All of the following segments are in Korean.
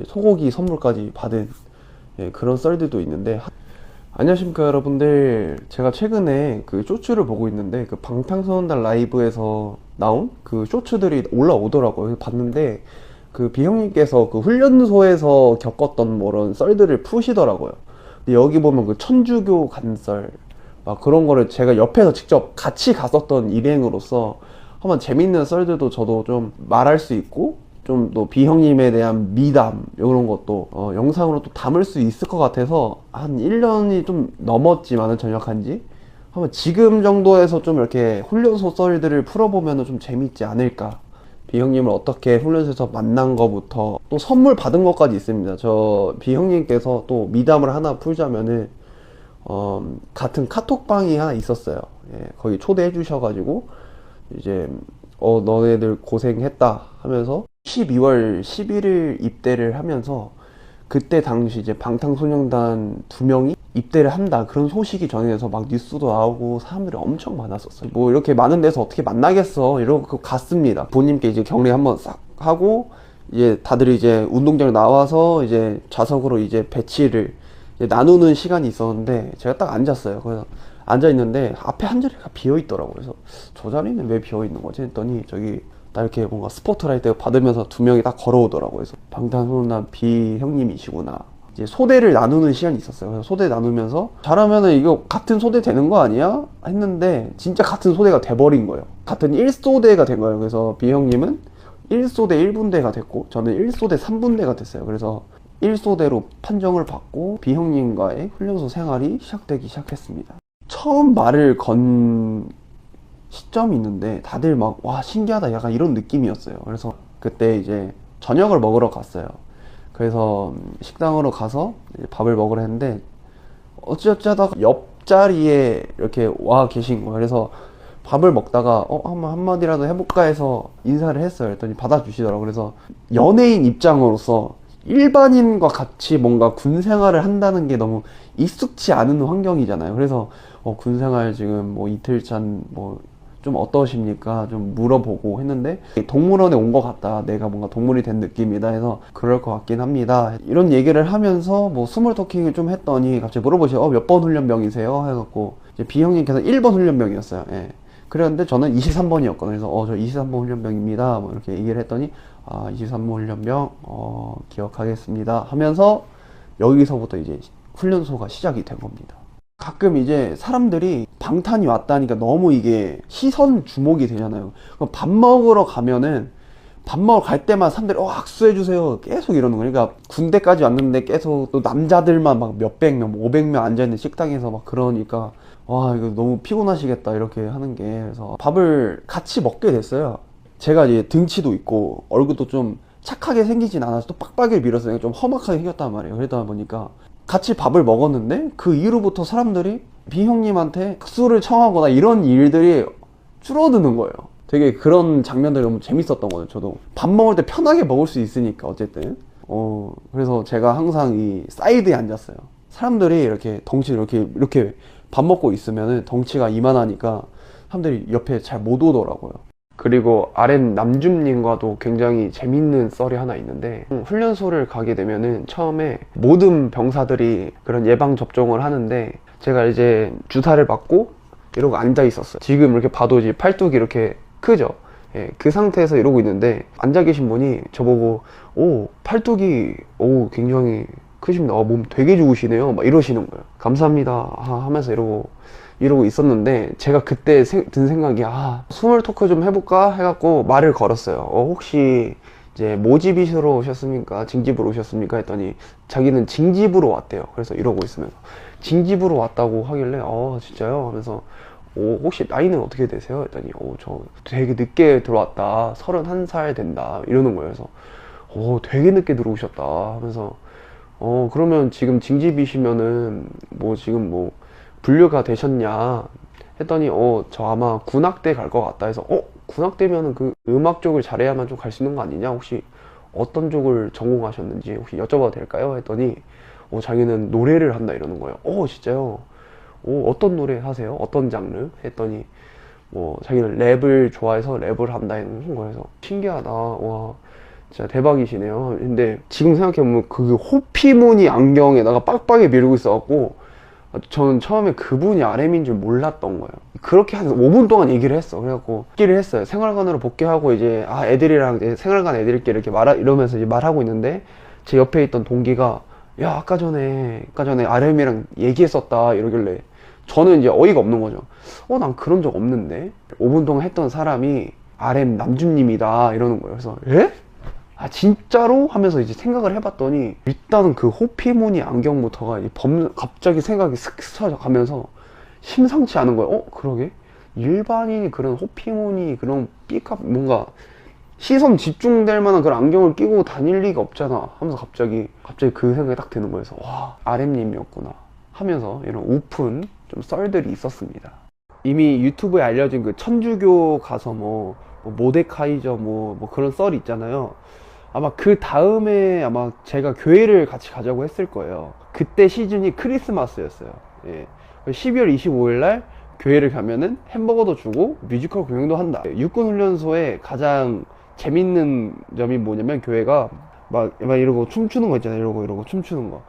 소고기 선물까지 받은 그런 썰들도 있는데. 안녕하십니까 여러분들, 제가 최근에 그 쇼츠를 보고 있는데 그 방탄소년단 라이브에서 나온 그 쇼츠들이 올라오더라고요. 그래서 봤는데 그 비형님께서 그 훈련소에서 겪었던 뭐 이런 썰들을 푸시더라고요. 근데 여기 보면 그 천주교 간썰 막 그런 거를 제가 옆에서 직접 같이 갔었던 일행으로서 한번 재밌는 썰들도 저도 좀 말할 수 있고, 좀 또 비형님에 대한 미담 이런 것도 영상으로 또 담을 수 있을 것 같아서, 한 1년이 좀 넘었지만은 전역한 지 한번 지금 정도에서 좀 이렇게 훈련소 썰들을 풀어보면 좀 재밌지 않을까. 비형님을 어떻게 훈련소에서 만난 거부터 또 선물 받은 것까지 있습니다. 저 비형님께서 또 미담을 하나 풀자면은 같은 카톡방이 하나 있었어요. 거기 초대해 주셔가지고 이제 너네들 고생했다 하면서 12월 11일 입대를 하면서, 그때 당시 이제 방탄소년단 2명이 입대를 한다 그런 소식이 전해져서 막 뉴스도 나오고 사람들이 엄청 많았었어요. 뭐 이렇게 많은 데서 어떻게 만나겠어 이러고 갔습니다. 부모님께 이제 격리 한번 싹 하고 이제 다들 이제 운동장 나와서 이제 좌석으로 이제 배치를 이제 나누는 시간이 있었는데, 제가 딱 앉았어요. 그래서 앉아 있는데 앞에 한 자리가 비어 있더라고요. 그래서 저 자리는 왜 비어 있는 거지 했더니, 저기 딱 이렇게 뭔가 스포트라이트 받으면서 2명이 딱 걸어오더라고요. 그래서 방탄소년단 비 형님이시구나. 이제 소대를 나누는 시간이 있었어요. 그래서 소대 나누면서 잘하면은 이거 같은 소대 되는 거 아니야? 했는데 진짜 같은 소대가 돼버린 거예요. 같은 1소대가 된 거예요. 그래서 비 형님은 1소대 1분대가 됐고 저는 1소대 3분대가 됐어요. 그래서 1소대로 판정을 받고 비 형님과의 훈련소 생활이 시작되기 시작했습니다. 처음 말을 건 시점이 있는데 다들 막 와 신기하다 약간 이런 느낌이었어요. 그래서 그때 이제 저녁을 먹으러 갔어요. 그래서 식당으로 가서 이제 밥을 먹으러 했는데 어찌어찌 하다가 옆자리에 이렇게 와 계신 거예요. 그래서 밥을 먹다가 한마디라도 해볼까 해서 인사를 했어요. 그랬더니 받아주시더라고요. 그래서 연예인 입장으로서 일반인과 같이 뭔가 군 생활을 한다는 게 너무 익숙치 않은 환경이잖아요. 그래서 군 생활 지금 뭐 이틀 찬 뭐 좀 어떠십니까? 좀 물어보고 했는데, 동물원에 온 것 같다. 내가 뭔가 동물이 된 느낌이다 해서 그럴 것 같긴 합니다. 이런 얘기를 하면서 뭐 스몰 토킹을 좀 했더니 갑자기 물어보시고 몇 번 훈련병이세요? 해갖고 이제 비형님께서 1번 훈련병이었어요. 그랬는데 저는 23번이었거든요. 그래서 저 23번 훈련병입니다. 뭐 이렇게 얘기를 했더니 23번 훈련병 기억하겠습니다 하면서 여기서부터 이제 훈련소가 시작이 된 겁니다. 가끔 이제 사람들이 방탄이 왔다니까 너무 이게 시선 주목이 되잖아요. 그럼 밥 먹으러 가면은 밥 먹으러 갈 때만 사람들이 악수해주세요 계속 이러는 거예요. 그러니까 군대까지 왔는데 계속 또 남자들만 막 몇백 명, 500명 앉아있는 식당에서 막 그러니까 와 이거 너무 피곤하시겠다 이렇게 하는 게. 그래서 밥을 같이 먹게 됐어요. 제가 이제 등치도 있고 얼굴도 좀 착하게 생기진 않아서 또 빡빡이를 밀었어요. 좀 험악하게 생겼단 말이에요. 그러다 보니까 같이 밥을 먹었는데 그 이후부터 사람들이 비 형님한테 악수를 청하거나 이런 일들이 줄어드는 거예요. 되게 그런 장면들이 너무 재밌었던 거예요. 저도 밥 먹을 때 편하게 먹을 수 있으니까 어쨌든 그래서 제가 항상 이 사이드에 앉았어요. 사람들이 이렇게 덩치 이렇게 밥 먹고 있으면은 덩치가 이만하니까 사람들이 옆에 잘 못 오더라고요. 그리고 아랫 남준님과도 굉장히 재밌는 썰이 하나 있는데, 훈련소를 가게 되면은 처음에 모든 병사들이 그런 예방 접종을 하는데 제가 이제 주사를 맞고 이러고 앉아 있었어요. 지금 이렇게 봐도 이제 팔뚝이 이렇게 크죠. 그 상태에서 이러고 있는데 앉아 계신 분이 저보고 팔뚝이 굉장히 크십니다. 몸 되게 좋으시네요. 막 이러시는 거예요. 감사합니다 하면서 이러고 있었는데, 제가 그때 든 생각이 스몰 토크 좀 해볼까 해갖고 말을 걸었어요. 혹시 이제 모집이시러 오셨습니까? 징집으로 오셨습니까? 했더니 자기는 징집으로 왔대요. 그래서 이러고 있으면서 징집으로 왔다고 하길래 진짜요? 하면서 혹시 나이는 어떻게 되세요? 했더니 저 되게 늦게 들어왔다. 31살 된다. 이러는 거예요. 그래서 되게 늦게 들어오셨다 하면서 그러면 지금 징집이시면은 지금 분류가 되셨냐 했더니 저 아마 군악대 갈 것 같다 해서 군악대면은 그 음악 쪽을 잘해야만 좀 갈 수 있는 거 아니냐, 혹시 어떤 쪽을 전공하셨는지 혹시 여쭤봐도 될까요? 했더니 자기는 노래를 한다 이러는 거예요. 진짜요? 어떤 노래 하세요? 어떤 장르? 했더니 자기는 랩을 좋아해서 랩을 한다 이러는 거예요. 그래서 신기하다. 와, 진짜 대박이시네요. 근데 지금 생각해보면 그 호피무늬 안경에다가 빡빡이 밀고 있어갖고 저는 처음에 그분이 RM인 줄 몰랐던 거예요. 그렇게 한 5분 동안 얘기를 했어. 그래갖고 얘기를 했어요. 생활관으로 복귀하고 이제 애들이랑 이제 생활관 애들끼리 이렇게 이러면서 이제 말하고 있는데 제 옆에 있던 동기가 야 아까 전에 RM이랑 얘기했었다 이러길래 저는 이제 어이가 없는 거죠. 난 그런 적 없는데 5분 동안 했던 사람이 RM 남준님이다 이러는 거예요. 그래서 에? 진짜로? 하면서 이제 생각을 해봤더니 일단은 그 호피무늬 안경부터가 갑자기 생각이 슥 스쳐가면서 심상치 않은 거예요. 그러게? 일반인이 그런 호피무늬 그런 삐까 뭔가 시선 집중될 만한 그런 안경을 끼고 다닐 리가 없잖아 하면서 갑자기 그 생각이 딱 드는 거여서 와 RM님이었구나 하면서 이런 오픈 좀 썰들이 있었습니다. 이미 유튜브에 알려진 그 천주교 가서 뭐 모데카이저 뭐 그런 썰이 있잖아요. 아마 그 다음에 아마 제가 교회를 같이 가자고 했을 거예요. 그때 시즌이 크리스마스였어요. 12월 25일 날 교회를 가면은 햄버거도 주고 뮤지컬 공연도 한다. 육군훈련소에 가장 재밌는 점이 뭐냐면 교회가 막 이러고 춤추는 거 있잖아요. 이러고 춤추는 거.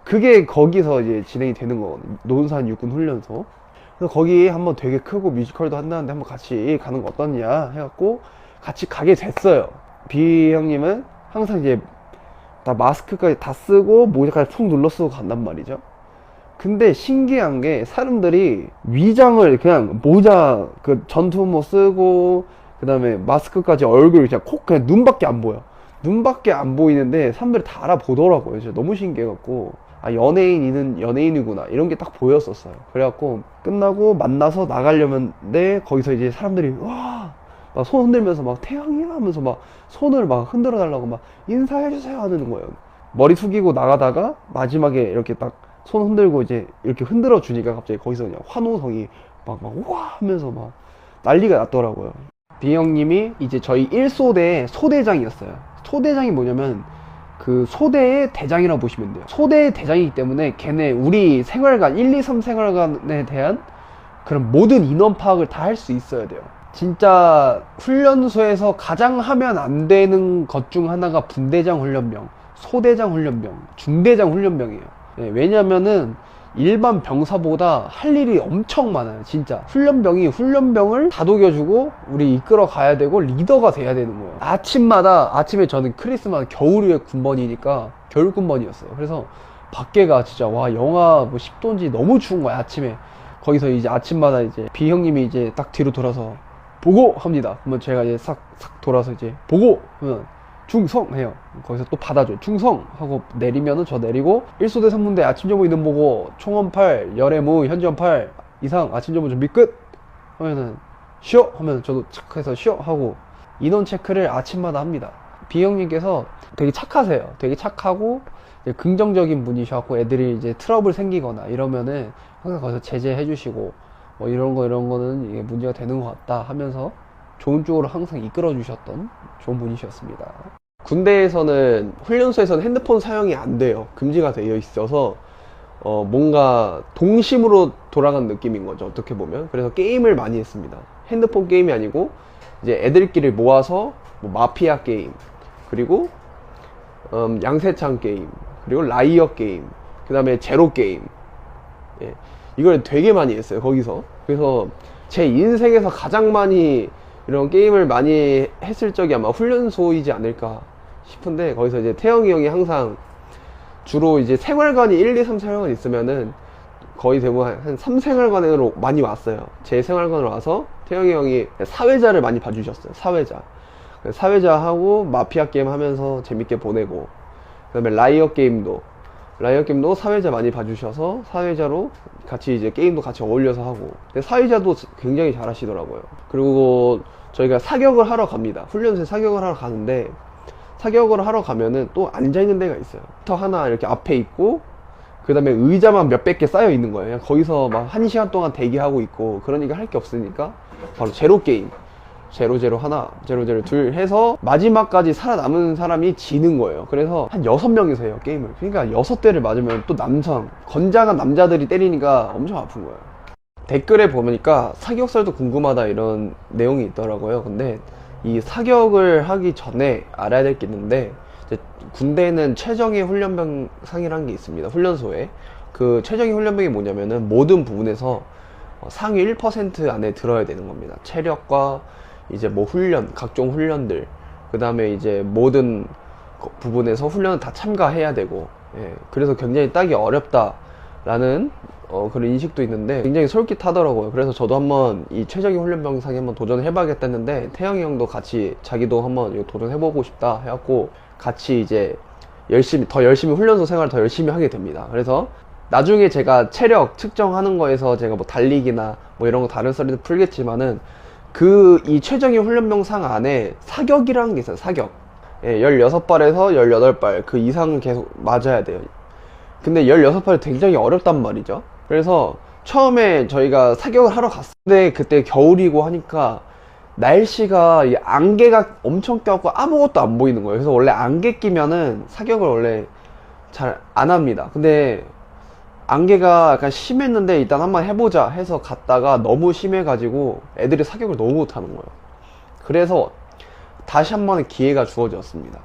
그게 거기서 이제 진행이 되는 거거든요. 논산 육군훈련소. 그래서 거기 한번 되게 크고 뮤지컬도 한다는데 한번 같이 가는 거 어떠냐 해갖고 같이 가게 됐어요. 비 형님은 항상 이제 다 마스크까지 다 쓰고 모자까지 푹 눌러 쓰고 간단 말이죠. 근데 신기한 게 사람들이 위장을 그냥 모자 그 전투모 쓰고 그 다음에 마스크까지 얼굴 그냥 눈밖에 안 보여. 눈밖에 안 보이는데 사람들이 다 알아보더라고요. 진짜 너무 신기해갖고 연예인이는 연예인이구나 이런 게 딱 보였었어요. 그래갖고 끝나고 만나서 나가려면 거기서 이제 사람들이 와 막 손 흔들면서 막 태양이야 하면서 막 손을 막 흔들어 달라고 막 인사해주세요 하는 거예요. 머리 숙이고 나가다가 마지막에 이렇게 딱 손 흔들고 이제 이렇게 흔들어 주니까 갑자기 거기서 그냥 환호성이 막 우와 하면서 막 난리가 났더라고요. 비 형님이 이제 저희 1소대 소대장이었어요. 소대장이 뭐냐면 그 소대의 대장이라고 보시면 돼요. 소대의 대장이기 때문에 걔네 우리 생활관 1, 2, 3 생활관에 대한 그런 모든 인원 파악을 다 할 수 있어야 돼요. 진짜 훈련소에서 가장 하면 안 되는 것 중 하나가 분대장 훈련병, 소대장 훈련병, 중대장 훈련병이에요. 왜냐면은 일반 병사보다 할 일이 엄청 많아요. 진짜 훈련병이 훈련병을 다독여주고 우리 이끌어 가야 되고 리더가 돼야 되는 거예요. 아침에 저는 크리스마스 겨울에 군번이니까 겨울 군번이었어요. 그래서 밖에가 진짜 와 영하 뭐 10도인지 너무 추운 거야. 아침에 거기서 이제 아침마다 이제 비 형님이 이제 딱 뒤로 돌아서 보고 합니다. 그러면 제가 이제 싹 돌아서 이제 보고 하면 충성 해요. 거기서 또 받아줘요. 충성 하고 내리면은 저 내리고 1소대 3분대 아침 점호 인원 보고 총원 8 열애무 현지원 8 이상 아침 점호 준비 끝 하면은 쉬어 하면 저도 착해서 쉬어 하고 인원 체크를 아침마다 합니다. 비 형님께서 되게 착하세요. 되게 착하고 긍정적인 분이셔갖고 애들이 이제 트러블 생기거나 이러면은 항상 거기서 제재해 주시고 뭐 이런 거는 이게 문제가 되는 것 같다 하면서 좋은 쪽으로 항상 이끌어 주셨던 좋은 분이셨습니다. 군대에서는 훈련소에서는 핸드폰 사용이 안 돼요. 금지가 되어 있어서 뭔가 동심으로 돌아간 느낌인 거죠. 어떻게 보면. 그래서 게임을 많이 했습니다. 핸드폰 게임이 아니고 이제 애들끼리 모아서 뭐 마피아 게임 그리고 양세찬 게임 그리고 라이어 게임 그 다음에 제로 게임 이걸 되게 많이 했어요. 거기서. 그래서 제 인생에서 가장 많이 이런 게임을 많이 했을 적이 아마 훈련소이지 않을까 싶은데 거기서 이제 태영이 형이 항상 주로 이제 생활관이 1, 2, 3 생활관 있으면은 거의 대부분 한 3생활관으로 많이 왔어요. 제 생활관으로 와서 태영이 형이 사회자를 많이 봐주셨어요. 사회자 하고 마피아 게임 하면서 재밌게 보내고 그 다음에 라이어 게임도 사회자 많이 봐주셔서 사회자로 같이 이제 게임도 같이 어울려서 하고 근데 사회자도 굉장히 잘 하시더라고요. 그리고 저희가 사격을 하러 갑니다. 훈련소에 사격을 하러 가는데 사격을 하러 가면은 또 앉아있는 데가 있어요. 터 하나 이렇게 앞에 있고 그 다음에 의자만 몇백 개 쌓여 있는 거예요. 그냥 거기서 막 1시간 동안 대기하고 있고 그러니까 할 게 없으니까 바로 제로 게임 제로 하나, 제로 둘 해서 마지막까지 살아남은 사람이 지는 거예요. 그래서 한 6명이서 해요, 게임을. 그러니까 6대를 맞으면 또 건장한 남자들이 때리니까 엄청 아픈 거예요. 댓글에 보니까 사격설도 궁금하다 이런 내용이 있더라고요. 근데 이 사격을 하기 전에 알아야 될 게 있는데, 이제 군대는 최정예 훈련병상이라는 게 있습니다. 훈련소에. 그 최정예 훈련병이 뭐냐면은 모든 부분에서 상위 1% 안에 들어야 되는 겁니다. 체력과 이제 뭐 훈련, 각종 훈련들, 그 다음에 이제 모든 부분에서 훈련을 다 참가해야 되고, 예, 그래서 굉장히 따기 어렵다라는 그런 인식도 있는데 굉장히 솔깃하더라고요. 그래서 저도 한번 이 최적의 훈련병상에 한번 도전해봐야겠다 했는데, 태영이 형도 같이 자기도 한번 이거 도전해보고 싶다 해갖고 같이 이제 더 열심히 훈련소 생활을 더 열심히 하게 됩니다. 그래서 나중에 제가 체력 측정하는 거에서 제가 뭐 달리기나 뭐 이런 거 다른 썰이도 풀겠지만은, 이 최적의 훈련병상 안에 사격이라는 게 있어요. 사격. 예, 16발에서 18발 그 이상은 계속 맞아야 돼요. 근데 16발이 굉장히 어렵단 말이죠. 그래서 처음에 저희가 사격을 하러 갔는데 그때 겨울이고 하니까 날씨가 이 안개가 엄청 껴갖고 아무것도 안 보이는 거예요. 그래서 원래 안개 끼면은 사격을 원래 잘 안 합니다. 근데 안개가 약간 심했는데 일단 한번 해보자 해서 갔다가 너무 심해가지고 애들이 사격을 너무 못하는 거예요. 그래서 다시 한 번의 기회가 주어졌습니다.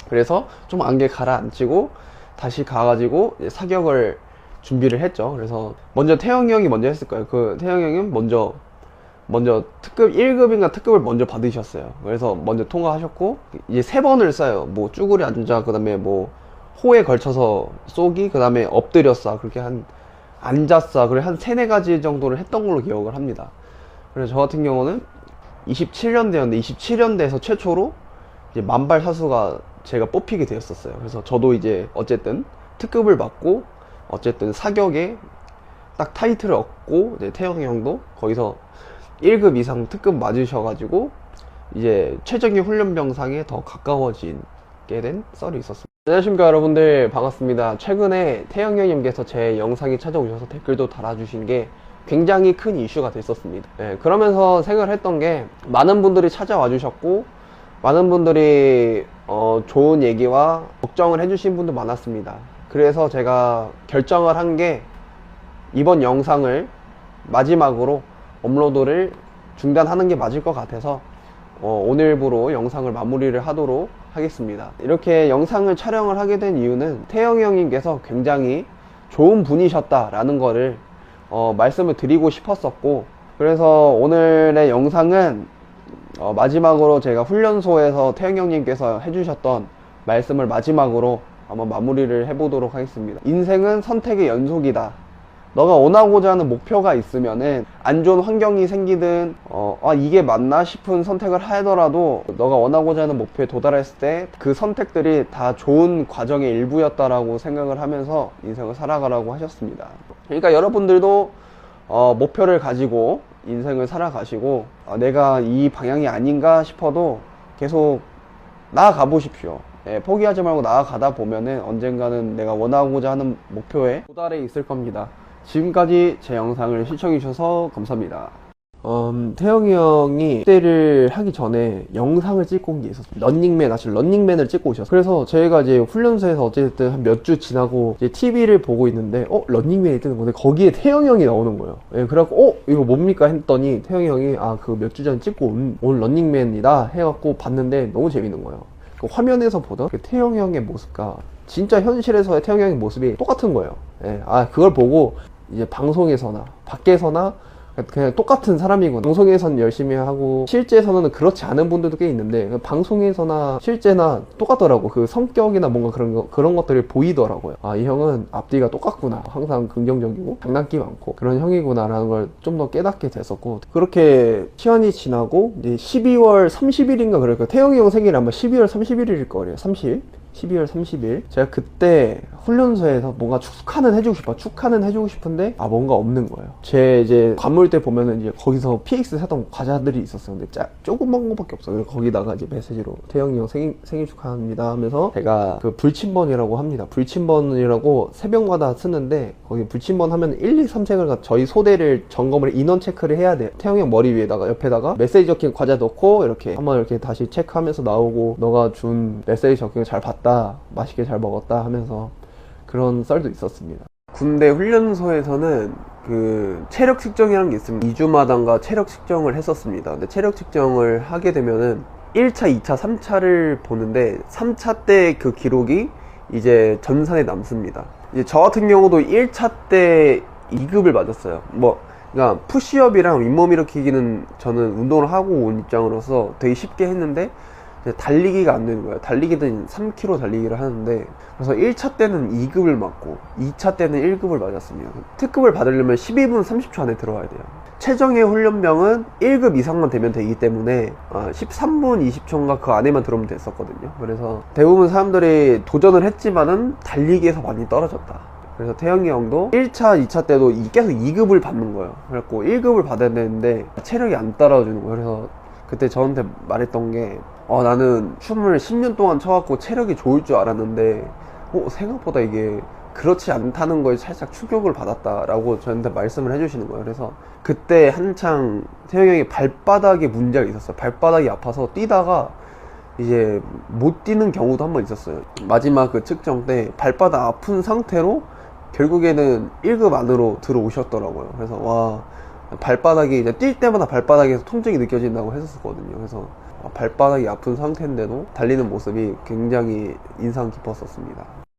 그래서 좀 안개 가라앉히고 다시 가가지고 사격을 준비를 했죠. 그래서 먼저 태영이 형이 먼저 했을 거예요. 그 태영이 형은 먼저 특급 1급인가 특급을 먼저 받으셨어요. 그래서 먼저 통과하셨고, 이제 3번을 쏴요. 뭐 쭈그리 앉아, 그 다음에 뭐 호에 걸쳐서 쏘기, 그 다음에 엎드려 쏴, 그렇게 앉아 쏴, 그래 한 3-4가지 정도를 했던 걸로 기억을 합니다. 그래서 저 같은 경우는 27년대였는데 27년대에서 최초로 이제 만발 사수가 제가 뽑히게 되었었어요. 그래서 저도 이제 어쨌든 특급을 받고 어쨌든 사격에 딱 타이틀을 얻고, 이제 태영이 형도 거기서 1급 이상 특급 맞으셔가지고 이제 최적의 훈련병상에 더 가까워지게 된 썰이 있었습니다. 안녕하십니까 여러분들, 반갑습니다. 최근에 태영이 형님께서 제 영상에 찾아오셔서 댓글도 달아주신 게 굉장히 큰 이슈가 됐었습니다. 네, 그러면서 생각을 했던 게, 많은 분들이 찾아와 주셨고 많은 분들이 좋은 얘기와 걱정을 해주신 분도 많았습니다. 그래서 제가 결정을 한 게, 이번 영상을 마지막으로 업로드를 중단하는 게 맞을 것 같아서 오늘부로 영상을 마무리를 하도록 하겠습니다. 이렇게 영상을 촬영을 하게 된 이유는 태영이 형님께서 굉장히 좋은 분이셨다라는 거를 말씀을 드리고 싶었었고, 그래서 오늘의 영상은 마지막으로 제가 훈련소에서 태영이 형님께서 해주셨던 말씀을 마지막으로 한번 마무리를 해보도록 하겠습니다. 인생은 선택의 연속이다. 너가 원하고자 하는 목표가 있으면은 안 좋은 환경이 생기든 이게 맞나 싶은 선택을 하더라도 너가 원하고자 하는 목표에 도달했을 때 그 선택들이 다 좋은 과정의 일부였다라고 생각을 하면서 인생을 살아가라고 하셨습니다. 그러니까 여러분들도 목표를 가지고 인생을 살아가시고, 내가 이 방향이 아닌가 싶어도 계속 나아가 보십시오. 예, 포기하지 말고 나아가다 보면은 언젠가는 내가 원하고자 하는 목표에 도달해 있을 겁니다. 지금까지 제 영상을 시청해 주셔서 감사합니다. 태영이 형이 그때를 하기 전에 영상을 찍고 온 게 있었어요. 런닝맨을 찍고 오셨어요. 그래서 저희가 이제 훈련소에서 어쨌든 한 몇 주 지나고 이제 TV를 보고 있는데 런닝맨이 뜨는 건데 거기에 태영이 형이 나오는 거예요. 예, 그래갖고 이거 뭡니까 했더니 태영이 형이 그 몇 주 전에 찍고 온 런닝맨이다 해갖고 봤는데 너무 재밌는 거예요. 그 화면에서 보던 그 태영이 형의 모습과 진짜 현실에서의 태영이 형의 모습이 똑같은 거예요. 예, 그걸 보고 이제 방송에서나 밖에서나 그냥 똑같은 사람이구나. 방송에서는 열심히 하고 실제에서는 그렇지 않은 분들도 꽤 있는데, 방송에서나 실제나 똑같더라고. 그 성격이나 뭔가 그런 것들이 보이더라고요. 이 형은 앞뒤가 똑같구나. 항상 긍정적이고 장난기 많고 그런 형이구나 라는 걸 좀 더 깨닫게 됐었고, 그렇게 시간이 지나고 이제 12월 30일인가 그럴 거예요. 태영이 형 생일이 아마 12월 31일일 거예요. 12월 30일 제가 그때 훈련소에서 뭔가 축하는 해주고 싶은데 뭔가 없는 거예요. 제 이제 관물대 보면은 이제 거기서 PX 사던 과자들이 있었어요. 근데 조그만 거밖에 없어요. 그래서 거기다가 이제 메시지로 태영이 형 생일 축하합니다 하면서, 제가 그 불침번이라고 합니다. 불침번이라고 새벽마다 쓰는데, 거기 불침번 하면 1, 2, 3색을 저희 소대를 점검을 인원 체크를 해야 돼요. 태영이 형 머리 위에다가 옆에다가 메시지 적힌 과자 넣고 이렇게 한번 이렇게 다시 체크하면서 나오고, 너가 준 메시지 적힌 거 잘 봤다, 맛있게 잘 먹었다 하면서 그런 썰도 있었습니다. 군대 훈련소에서는 그 체력 측정이라는 게 있습니다. 2주마다인가 체력 측정을 했었습니다. 근데 체력 측정을 하게 되면은 1차, 2차, 3차를 보는데 3차 때 그 기록이 이제 전산에 남습니다. 이제 저 같은 경우도 1차 때 2급을 맞았어요. 그러니까 푸시업이랑 윗몸 일으키기는 저는 운동을 하고 온 입장으로서 되게 쉽게 했는데 이제 달리기가 안 되는 거예요. 달리기는 3km 달리기를 하는데, 그래서 1차 때는 2급을 맞고 2차 때는 1급을 맞았습니다. 특급을 받으려면 12분 30초 안에 들어와야 돼요. 최정예 훈련병은 1급 이상만 되면 되기 때문에 13분 20초인가 그 안에만 들어오면 됐었거든요. 그래서 대부분 사람들이 도전을 했지만은 달리기에서 많이 떨어졌다. 그래서 태영이 형도 1차, 2차 때도 계속 2급을 받는 거예요. 그래갖고 1급을 받아야 되는데 체력이 안 따라주는 거예요. 그래서 그때 저한테 말했던 게 나는 춤을 10년 동안 춰갖고 체력이 좋을 줄 알았는데 생각보다 이게 그렇지 않다는 거에 살짝 충격을 받았다라고 저한테 말씀을 해주시는 거예요. 그래서 그때 한창 태영이 형이 발바닥에 문제가 있었어요. 발바닥이 아파서 뛰다가 이제 못 뛰는 경우도 한 번 있었어요. 마지막 그 측정 때 발바닥 아픈 상태로 결국에는 1급 안으로 들어오셨더라고요. 그래서 와, 발바닥이 이제 뛸 때마다 발바닥에서 통증이 느껴진다고 했었거든요. 그래서 발바닥이 아픈 상태인데도 달리는 모습이 굉장히 인상 깊었었습니다.